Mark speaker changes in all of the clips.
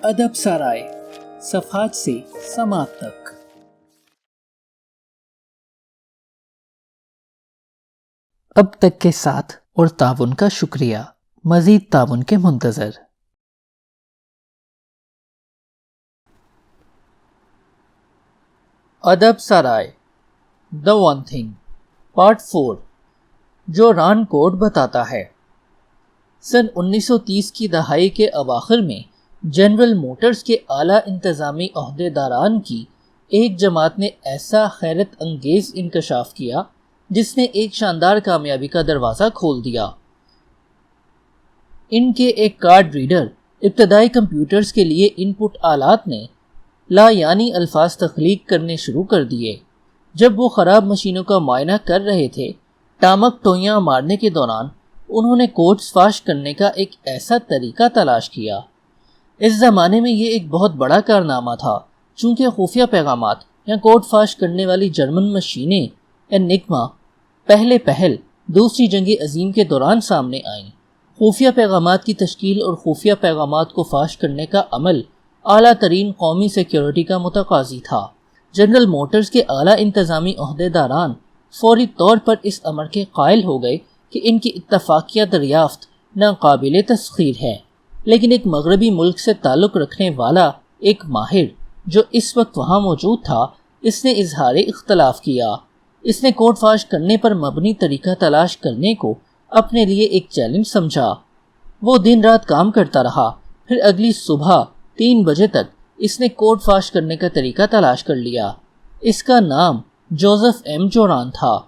Speaker 1: ادب سرائے، صفحات سے سماعت تک۔ اب تک کے ساتھ اور تعاون کا شکریہ، مزید تعاون کے منتظر۔ ادب سرائے، The One Thing، پارٹ 4، جو ران کوڈ بتاتا ہے۔ سن 1930 کی دہائی کے اواخر میں جنرل موٹرز کے اعلیٰ انتظامی عہدیداران کی ایک جماعت نے ایسا حیرت انگیز انکشاف کیا جس نے ایک شاندار کامیابی کا دروازہ کھول دیا۔ ان کے ایک کارڈ ریڈر ابتدائی کمپیوٹرز کے لیے ان پٹ آلات نے لا یعنی الفاظ تخلیق کرنے شروع کر دیے۔ جب وہ خراب مشینوں کا معائنہ کر رہے تھے، ٹامک ٹوئیاں مارنے کے دوران انہوں نے کوڈز فاش کرنے کا ایک ایسا طریقہ تلاش کیا۔ اس زمانے میں یہ ایک بہت بڑا کارنامہ تھا، چونکہ خفیہ پیغامات یا کوڈ فاش کرنے والی جرمن مشینیں انگما پہل دوسری جنگ عظیم کے دوران سامنے آئیں۔ خفیہ پیغامات کی تشکیل اور خفیہ پیغامات کو فاش کرنے کا عمل اعلیٰ ترین قومی سیکیورٹی کا متقاضی تھا۔ جنرل موٹرز کے اعلیٰ انتظامی عہدیداران فوری طور پر اس امر کے قائل ہو گئے کہ ان کی اتفاقیہ دریافت ناقابل تسخیر ہے، لیکن ایک مغربی ملک سے تعلق رکھنے والا ایک ماہر جو اس وقت وہاں موجود تھا، اس نے اظہار اختلاف کیا۔ اس نے کوڈ فاش کرنے پر مبنی طریقہ تلاش کرنے کو اپنے لیے ایک چیلنج سمجھا۔ وہ دن رات کام کرتا رہا، پھر اگلی صبح 3 بجے تک اس نے کوڈ فاش کرنے کا طریقہ تلاش کر لیا۔ اس کا نام جوزف ایم جوران تھا۔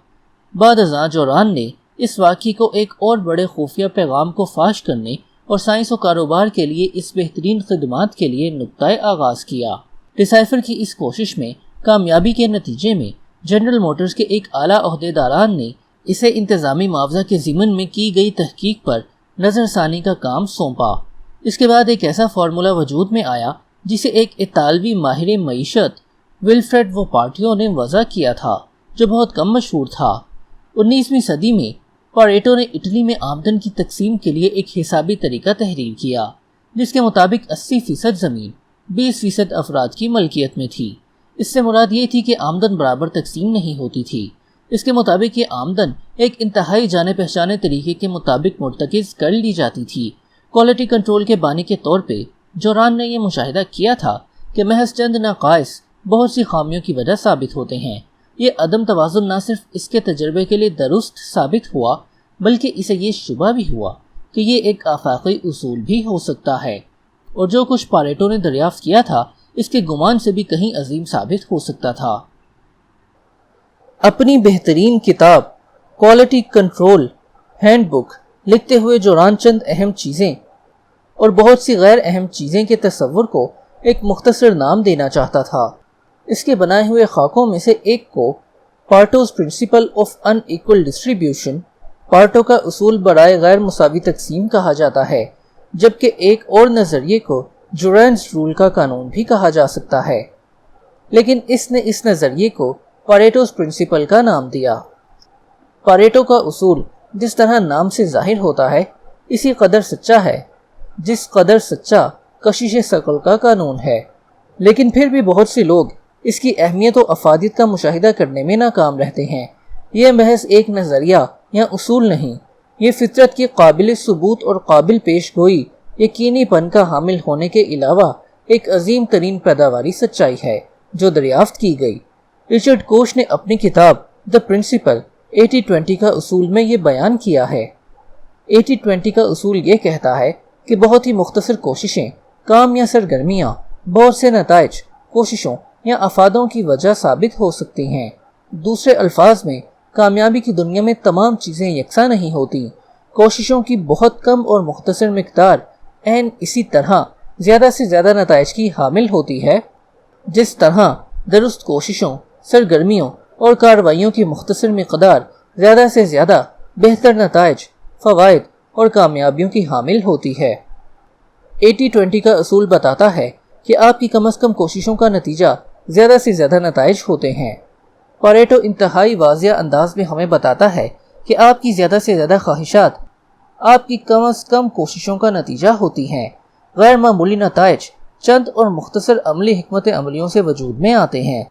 Speaker 1: بعد ازاں جوران نے اس واقعے کو ایک اور بڑے خفیہ پیغام کو فاش کرنے اور سائنس و کاروبار کے لیے اس بہترین خدمات کے لیے نقطۂ آغاز کیا۔ ڈسائفر کی اس کوشش میں کامیابی کے نتیجے میں جنرل موٹرز کے ایک اعلیٰ عہدیداران نے اسے انتظامی معاوضہ کے ضمن میں کی گئی تحقیق پر نظر ثانی کا کام سونپا۔ اس کے بعد ایک ایسا فارمولا وجود میں آیا جسے ایک اطالوی ماہر معیشت ولفریڈ وپارٹیو نے وضع کیا تھا، جو بہت کم مشہور تھا۔ 19ویں صدی میں پاریٹو نے اٹلی میں آمدن کی تقسیم کے لیے ایک حسابی طریقہ تحریر کیا، جس کے مطابق 80% زمین 20% افراد کی ملکیت میں تھی۔ اس سے مراد یہ تھی کہ آمدن برابر تقسیم نہیں ہوتی تھی۔ اس کے مطابق یہ آمدن ایک انتہائی جانے پہچانے طریقے کے مطابق مرتکز کر لی جاتی تھی۔ کوالٹی کنٹرول کے بانی کے طور پہ جوران نے یہ مشاہدہ کیا تھا کہ محض چند نقائص بہت سی خامیوں کی وجہ ثابت ہوتے ہیں۔ یہ عدم توازن نہ صرف اس کے تجربے کے لیے درست ثابت ہوا، بلکہ اسے یہ شبہ بھی ہوا کہ یہ ایک آفاقی اصول بھی ہو سکتا ہے، اور جو کچھ پاریٹو نے دریافت کیا تھا اس کے گمان سے بھی کہیں عظیم ثابت ہو سکتا تھا۔ اپنی بہترین کتاب کوالٹی کنٹرول ہینڈ بک لکھتے ہوئے جوران چند اہم چیزیں اور بہت سی غیر اہم چیزیں کے تصور کو ایک مختصر نام دینا چاہتا تھا۔ اس کے بنائے ہوئے خاکوں میں سے ایک کو Pareto's principle of unequal distribution, Pareto کا اصول برائے غیر مساوی تقسیم کہا جاتا ہے، جبکہ ایک اور نظریے کو جورانز رول کا قانون بھی کہا جا سکتا ہے، لیکن اس نے اس نظریے کو پاریٹوز پرنسپل کا نام دیا۔ پاریٹو کا اصول جس طرح نام سے ظاہر ہوتا ہے اسی قدر سچا ہے جس قدر سچا کشش ثقل کا قانون ہے، لیکن پھر بھی بہت سے لوگ اس کی اہمیت و افادیت کا مشاہدہ کرنے میں ناکام رہتے ہیں۔ یہ محض ایک نظریہ یا اصول نہیں، یہ فطرت کی قابل ثبوت اور قابل پیش گوئی یقینی پن کا حامل ہونے کے علاوہ ایک عظیم ترین پیداواری سچائی ہے جو دریافت کی گئی۔ رچرڈ کوش نے اپنی کتاب دی پرنسپل 80-20 کا اصول میں یہ بیان کیا ہے۔ 80-20 کا اصول یہ کہتا ہے کہ بہت ہی مختصر کوششیں، کام یا سرگرمیاں بہت سے نتائج، کوششوں یا افادوں کی وجہ ثابت ہو سکتی ہیں۔ دوسرے الفاظ میں، کامیابی کی دنیا میں تمام چیزیں یکساں نہیں ہوتی۔ کوششوں کی بہت کم اور مختصر مقدار عین اسی طرح زیادہ سے زیادہ نتائج کی حامل ہوتی ہے، جس طرح درست کوششوں، سرگرمیوں اور کارروائیوں کی مختصر مقدار زیادہ سے زیادہ بہتر نتائج، فوائد اور کامیابیوں کی حامل ہوتی ہے۔ 80-20 کا اصول بتاتا ہے کہ آپ کی کم از کم کوششوں کا نتیجہ زیادہ سے زیادہ نتائج ہوتے ہیں۔ پاریٹو انتہائی واضح انداز میں ہمیں بتاتا ہے کہ آپ کی زیادہ سے زیادہ خواہشات آپ کی کم از کم کوششوں کا نتیجہ ہوتی ہیں۔ غیر معمولی نتائج چند اور مختصر عملی حکمت عملیوں سے وجود میں آتے ہیں۔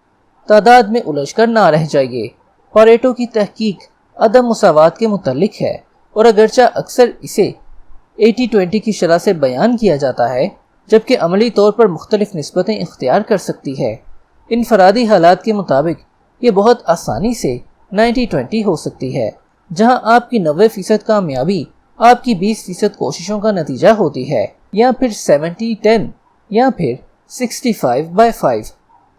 Speaker 1: تعداد میں الجھ کر نہ رہ جائیے۔ پاریٹو کی تحقیق عدم مساوات کے متعلق ہے، اور اگرچہ اکثر اسے 80-20 کی شرح سے بیان کیا جاتا ہے، جبکہ عملی طور پر مختلف نسبتیں اختیار کر سکتی ہے۔ انفرادی حالات کے مطابق یہ بہت آسانی سے 90-20 ہو سکتی ہے، جہاں آپ کی 90% کامیابی آپ کی 20% کوششوں کا نتیجہ ہوتی ہے، یا پھر 70-10 یا پھر 65/5۔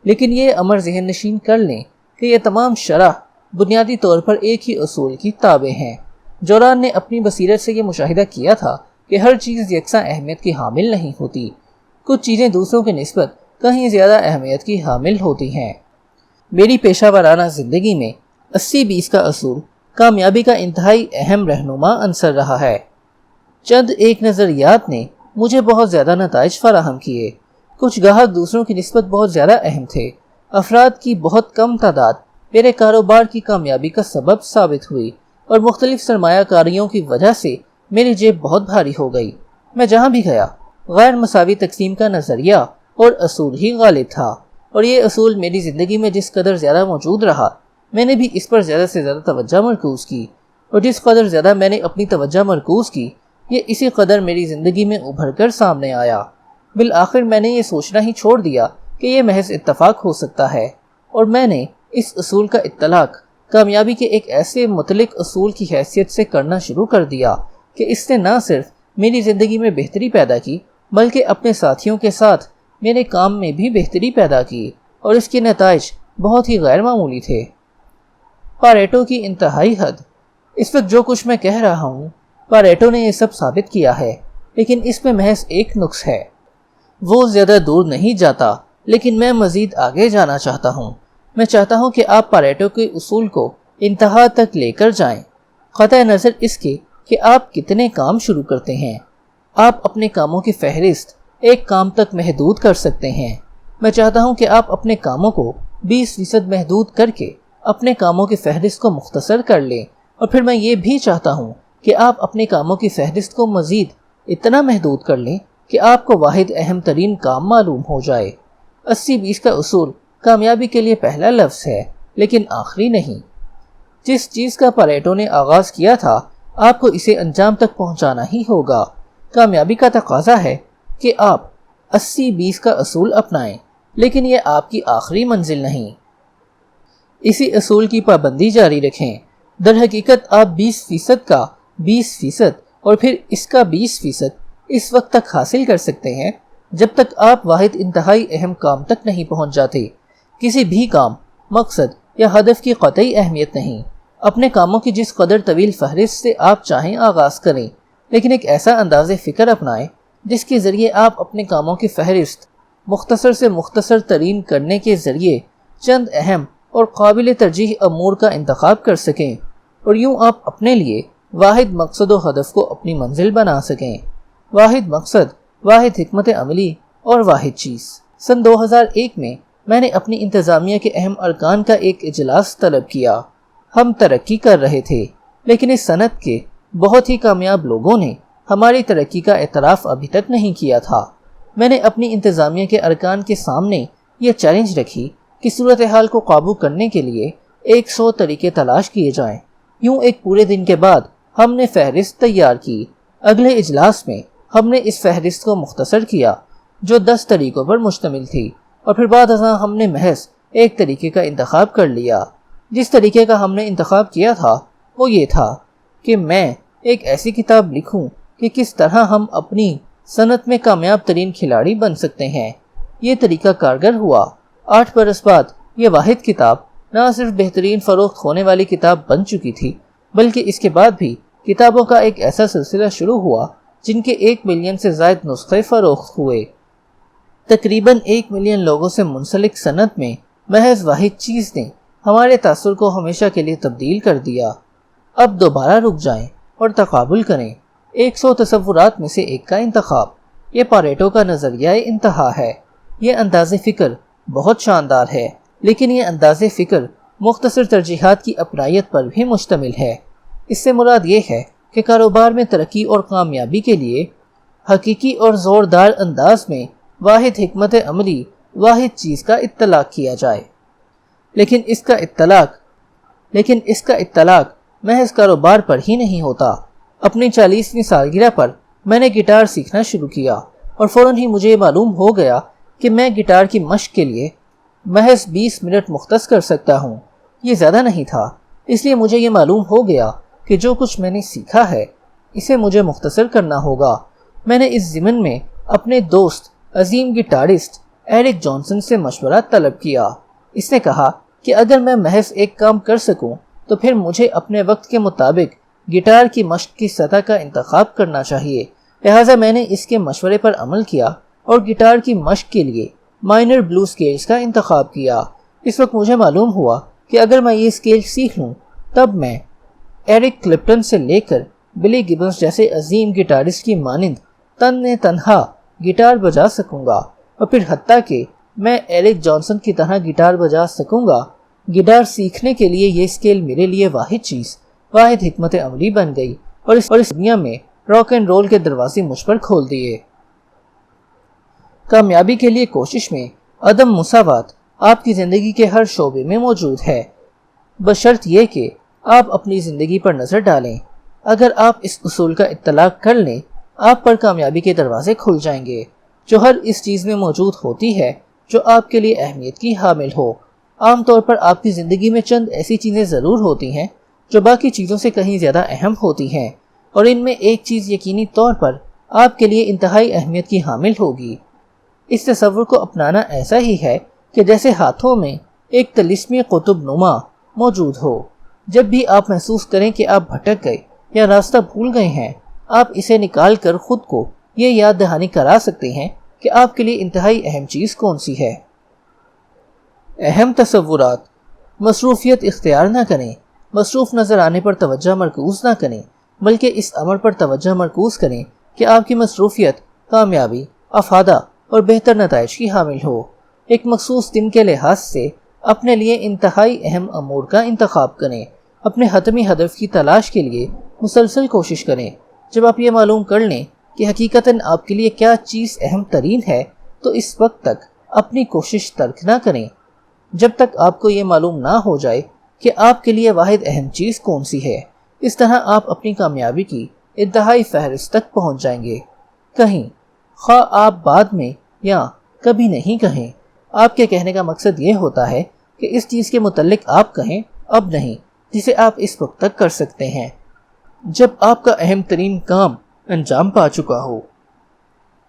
Speaker 1: لیکن یہ امر ذہن نشین کر لیں کہ یہ تمام شرح بنیادی طور پر ایک ہی اصول کی تابع ہیں۔ جولان نے اپنی بصیرت سے یہ مشاہدہ کیا تھا کہ ہر چیز یکساں اہمیت کی حامل نہیں ہوتی، کچھ چیزیں دوسروں کی نسبت کہیں زیادہ اہمیت کی حامل ہوتی ہیں۔ میری پیشہ ورانہ زندگی میں 80-20 کا اصول کامیابی کا انتہائی اہم رہنما عنصر رہا ہے۔ چند ایک نظریات نے مجھے بہت زیادہ نتائج فراہم کیے۔ کچھ گاہک دوسروں کی نسبت بہت زیادہ اہم تھے۔ افراد کی بہت کم تعداد میرے کاروبار کی کامیابی کا سبب ثابت ہوئی، اور مختلف سرمایہ کاریوں کی وجہ سے میری جیب بہت بھاری ہو گئی۔ میں جہاں بھی گیا غیر مساوی تقسیم کا نظریہ اور اصول ہی غالب تھا، اور یہ اصول میری زندگی میں جس قدر زیادہ موجود رہا، میں نے بھی اس پر زیادہ سے زیادہ توجہ مرکوز کی، اور جس قدر زیادہ میں نے اپنی توجہ مرکوز کی، یہ اسی قدر میری زندگی میں ابھر کر سامنے آیا۔ بالآخر میں نے یہ سوچنا ہی چھوڑ دیا کہ یہ محض اتفاق ہو سکتا ہے، اور میں نے اس اصول کا اطلاق کامیابی کے ایک ایسے مطلق اصول کی حیثیت سے کرنا شروع کر دیا کہ اس نے نہ صرف میری زندگی میں بہتری پیدا کی، بلکہ اپنے ساتھیوں کے ساتھ میرے کام میں بھی بہتری پیدا کی، اور اس کے نتائج بہت ہی غیر معمولی تھے۔ پاریٹو کی انتہائی حد۔ اس وقت جو کچھ میں کہہ رہا ہوں، پاریٹو نے یہ سب ثابت کیا ہے، لیکن اس میں محض ایک نقص ہے۔ وہ زیادہ دور نہیں جاتا، لیکن میں مزید آگے جانا چاہتا ہوں۔ میں چاہتا ہوں کہ آپ پاریٹو کے اصول کو انتہا تک لے کر جائیں، قطع نظر اس کے کہ آپ کتنے کام شروع کرتے ہیں۔ آپ اپنے کاموں کی فہرست ایک کام تک محدود کر سکتے ہیں۔ میں چاہتا ہوں کہ آپ اپنے کاموں کو 20% محدود کر کے اپنے کاموں کی فہرست کو مختصر کر لیں، اور پھر میں یہ بھی چاہتا ہوں کہ آپ اپنے کاموں کی فہرست کو مزید اتنا محدود کر لیں کہ آپ کو واحد اہم ترین کام معلوم ہو جائے۔ 80-20 کا اصول کامیابی کے لیے پہلا لفظ ہے، لیکن آخری نہیں۔ جس چیز کا پاریٹو نے آغاز کیا تھا، آپ کو اسے انجام تک پہنچانا ہی ہوگا۔ کامیابی کا تقاضا ہے کہ آپ 80-20 کا اصول اپنائیں، لیکن یہ آپ کی آخری منزل نہیں۔ اسی اصول کی پابندی جاری رکھیں۔ در حقیقت آپ 20% کا 20% اور پھر اس کا 20% اس وقت تک حاصل کر سکتے ہیں جب تک آپ واحد انتہائی اہم کام تک نہیں پہنچ جاتے۔ کسی بھی کام، مقصد یا ہدف کی قطعی اہمیت نہیں۔ اپنے کاموں کی جس قدر طویل فہرست سے آپ چاہیں آغاز کریں، لیکن ایک ایسا انداز فکر اپنائیں جس کے ذریعے آپ اپنے کاموں کی فہرست مختصر سے مختصر ترین کرنے کے ذریعے چند اہم اور قابل ترجیح امور کا انتخاب کر سکیں، اور یوں آپ اپنے لیے واحد مقصد و ہدف کو اپنی منزل بنا سکیں۔ واحد مقصد، واحد حکمت عملی اور واحد چیز۔ سن 2001 میں نے اپنی انتظامیہ کے اہم ارکان کا ایک اجلاس طلب کیا۔ ہم ترقی کر رہے تھے، لیکن اس صنعت کے بہت ہی کامیاب لوگوں نے ہماری ترقی کا اعتراف ابھی تک نہیں کیا تھا۔ میں نے اپنی انتظامیہ کے ارکان کے سامنے یہ چیلنج رکھی کہ صورتحال کو قابو کرنے کے لیے 100 طریقے تلاش کیے جائیں۔ یوں ایک پورے دن کے بعد ہم نے فہرست تیار کی۔ اگلے اجلاس میں ہم نے اس فہرست کو مختصر کیا، جو 10 طریقوں پر مشتمل تھی، اور پھر بعد ازاں ہم نے محض ایک طریقے کا انتخاب کر لیا۔ جس طریقے کا ہم نے انتخاب کیا تھا وہ یہ تھا کہ میں ایک ایسی کتاب لکھوں کہ کس طرح ہم اپنی صنعت میں کامیاب ترین کھلاڑی بن سکتے ہیں۔ یہ طریقہ کارگر ہوا۔ 8 برس بعد یہ واحد کتاب نہ صرف بہترین فروخت ہونے والی کتاب بن چکی تھی، بلکہ اس کے بعد بھی کتابوں کا ایک ایسا سلسلہ شروع ہوا جن کے 1 ملین سے زائد نسخے فروخت ہوئے۔ تقریباً 1 ملین لوگوں سے منسلک صنعت میں محض واحد چیز نے ہمارے تاثر کو ہمیشہ کے لیے تبدیل کر دیا۔ اب دوبارہ رک جائیں اور تقابل کریں۔ 100 تصورات میں سے ایک کا انتخاب۔ یہ پاریٹو کا نظریہ انتہا ہے۔ یہ انداز فکر بہت شاندار ہے، لیکن یہ انداز فکر مختصر ترجیحات کی اپنائیت پر بھی مشتمل ہے۔ اس سے مراد یہ ہے کہ کاروبار میں ترقی اور کامیابی کے لیے حقیقی اور زوردار انداز میں واحد حکمت عملی واحد چیز کا اطلاق کیا جائے، لیکن اس کا اطلاق محض کاروبار پر ہی نہیں ہوتا۔ اپنی 40ویں سالگرہ پر میں نے گٹار سیکھنا شروع کیا اور فوراً ہی مجھے معلوم ہو گیا کہ میں گٹار کی مشق کے لیے محض 20 منٹ مختص کر سکتا ہوں۔ یہ زیادہ نہیں تھا، اس لیے مجھے یہ معلوم ہو گیا کہ جو کچھ میں نے سیکھا ہے اسے مجھے مختصر کرنا ہوگا۔ میں نے اس ضمن میں اپنے دوست عظیم گٹارسٹ ایرک جانسن سے مشورہ طلب کیا۔ اس نے کہا کہ اگر میں محض ایک کام کر سکوں تو پھر مجھے اپنے وقت کے مطابق گٹار کی مشق کی سطح کا انتخاب کرنا چاہیے۔ لہٰذا میں نے اس کے مشورے پر عمل کیا اور گٹار کی مشق کے لیے مائنر بلو اسکیلز کا انتخاب کیا۔ اس وقت مجھے معلوم ہوا کہ اگر میں یہ اسکیل سیکھ لوں تب میں ایرک کلپٹن سے لے کر بلی گبنز جیسے عظیم گٹارسٹ کی مانند تنہا گٹار بجا سکوں گا، اور پھر حتیٰ کہ میں ایرک جانسن کی طرح گٹار بجا سکوں گا۔ گٹار سیکھنے کے لیے یہ اسکیل میرے لیے واحد حکمت عملی بن گئی اور اس دنیا میں راک اینڈ رول کے دروازے مجھ پر کھول دیے۔ کامیابی کے لیے کوشش میں عدم مساوات آپ کی زندگی کے ہر شعبے میں موجود ہے، بشرط یہ کہ آپ اپنی زندگی پر نظر ڈالیں۔ اگر آپ اس اصول کا اطلاق کر لیں، آپ پر کامیابی کے دروازے کھل جائیں گے۔ جو ہر اس چیز میں موجود ہوتی ہے جو آپ کے لیے اہمیت کی حامل ہو۔ عام طور پر آپ کی زندگی میں چند ایسی چیزیں ضرور ہوتی ہیں جو باقی چیزوں سے کہیں زیادہ اہم ہوتی ہیں، اور ان میں ایک چیز یقینی طور پر آپ کے لیے انتہائی اہمیت کی حامل ہوگی۔ اس تصور کو اپنانا ایسا ہی ہے کہ جیسے ہاتھوں میں ایک طلسمی قطب نما موجود ہو۔ جب بھی آپ محسوس کریں کہ آپ بھٹک گئے یا راستہ بھول گئے ہیں، آپ اسے نکال کر خود کو یہ یاد دہانی کرا سکتے ہیں کہ آپ کے لیے انتہائی اہم چیز کون سی ہے۔ اہم تصورات۔ مصروفیت اختیار نہ کریں۔ مصروف نظر آنے پر توجہ مرکوز نہ کریں، بلکہ اس امر پر توجہ مرکوز کریں کہ آپ کی مصروفیت کامیابی، افادہ اور بہتر نتائج کی حامل ہو۔ ایک مخصوص دن کے لحاظ سے اپنے لیے انتہائی اہم امور کا انتخاب کریں۔ اپنے حتمی ہدف کی تلاش کے لیے مسلسل کوشش کریں۔ جب آپ یہ معلوم کر لیں کہ حقیقتاً آپ کے لیے کیا چیز اہم ترین ہے تو اس وقت تک اپنی کوشش ترک نہ کریں جب تک آپ کو یہ معلوم نہ ہو جائے کہ آپ کے لیے واحد اہم چیز کون سی ہے۔ اس طرح آپ اپنی کامیابی کی انتہائی فہرست تک پہنچ جائیں گے۔ کہیں خواہ آپ بعد میں یا کبھی نہیں کہیں، آپ کے کہنے کا مقصد یہ ہوتا ہے کہ اس چیز کے متعلق آپ کہیں اب نہیں جسے آپ اس وقت تک کر سکتے ہیں جب آپ کا اہم ترین کام انجام پا چکا ہو۔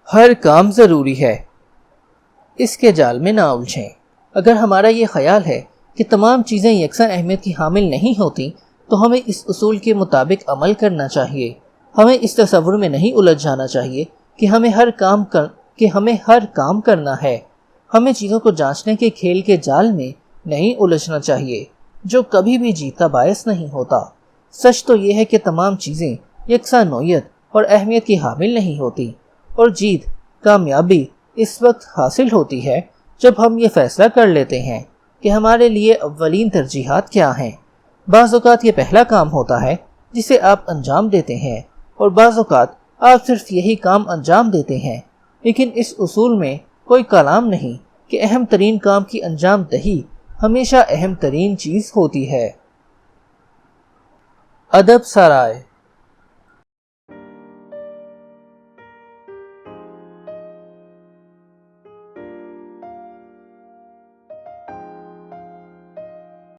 Speaker 1: ہر کام ضروری ہے، اس کے جال میں نہ الجھیں۔ اگر ہمارا یہ خیال ہے کہ تمام چیزیں یکساں اہمیت کی حامل نہیں ہوتی تو ہمیں اس اصول کے مطابق عمل کرنا چاہیے۔ ہمیں اس تصور میں نہیں الجھ جانا چاہیے کہ ہمیں ہر کام کرنا ہے۔ ہمیں چیزوں کو جانچنے کے کھیل کے جال میں نہیں الجھنا چاہیے جو کبھی بھی جیت کا باعث نہیں ہوتا۔ سچ تو یہ ہے کہ تمام چیزیں یکساں نوعیت اور اہمیت کی حامل نہیں ہوتی، اور جیت، کامیابی اس وقت حاصل ہوتی ہے جب ہم یہ فیصلہ کر لیتے ہیں کہ ہمارے لیے اولین ترجیحات کیا ہیں۔ بعض اوقات یہ پہلا کام ہوتا ہے جسے آپ انجام دیتے ہیں، اور بعض اوقات آپ صرف یہی کام انجام دیتے ہیں، لیکن اس اصول میں کوئی کلام نہیں کہ اہم ترین کام کی انجام دہی ہمیشہ اہم ترین چیز ہوتی ہے۔ ادب سرائے۔